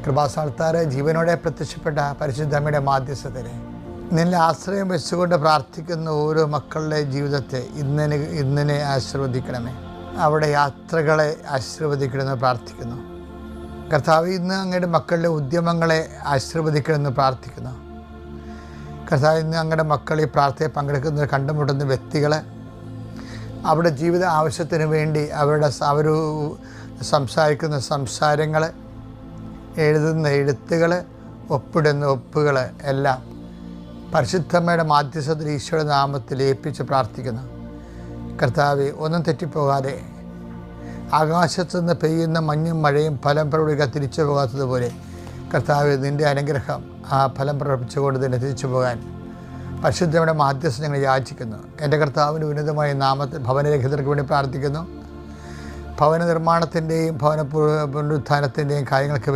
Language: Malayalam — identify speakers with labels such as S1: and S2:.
S1: കൃപാസ്ഥാനത്താറ് ജീവനോടെ പ്രത്യക്ഷപ്പെട്ട പരിശുദ്ധമ്മയുടെ മാധ്യസ്ഥത്തിന് നിന്നെ ആശ്രയം വെച്ചുകൊണ്ട് പ്രാർത്ഥിക്കുന്ന ഓരോ മക്കളുടെ ജീവിതത്തെ ഇന്നിനെ ആശീർവദിക്കണമേ. അവിടെ യാത്രകളെ ആശീർവദിക്കണമെന്ന് പ്രാർത്ഥിക്കുന്നു. കർത്താവ്, ഇന്ന് അങ്ങയുടെ മക്കളുടെ ഉദ്യമങ്ങളെ ആശീർവദിക്കണമെന്ന് പ്രാർത്ഥിക്കുന്നു. കർത്താവ്, ഇന്ന് അങ്ങയുടെ മക്കൾ ഈ പ്രാർത്ഥനയിൽ പങ്കെടുക്കുന്നത് കണ്ടുമുട്ടുന്ന വ്യക്തികൾ അവരുടെ ജീവിത ആവശ്യത്തിന് വേണ്ടി അവർ സംസാരിക്കുന്ന സംസാരങ്ങൾ, എഴുതുന്ന എഴുത്തുകൾ, ഒപ്പിടുന്ന ഒപ്പുകൾ എല്ലാം പരിശുദ്ധമ്മയുടെ മാധ്യസ്ഥത്തിൽ ഈശോയുടെ നാമത്തിൽ ഏൽപ്പിച്ച് പ്രാർത്ഥിക്കുന്നു. കർത്താവെ, ഒന്നും തെറ്റിപ്പോകാതെ ആകാശത്തുനിന്ന് പെയ്യുന്ന മഞ്ഞും മഴയും ഫലം പ്രകടിക്കുക തിരിച്ചു പോകാത്തതുപോലെ കർത്താവെ, നിൻ്റെ അനുഗ്രഹം ആ ഫലം പ്രകടിപ്പിച്ചുകൊണ്ട് തന്നെ തിരിച്ചു പോകാൻ പരിശുദ്ധമ്മയുടെ മാധ്യസ്ഥം ഞങ്ങൾ യാചിക്കുന്നു. എൻ്റെ കർത്താവിൻ്റെ ഉന്നതമായ നാമത്തിൽ ഭവനരഹിതർക്ക് വേണ്ടി പ്രാർത്ഥിക്കുന്നു. ഭവന നിർമ്മാണത്തിൻ്റെയും ഭവന പുനരുത്ഥാനത്തിൻ്റെയും കാര്യങ്ങൾക്ക്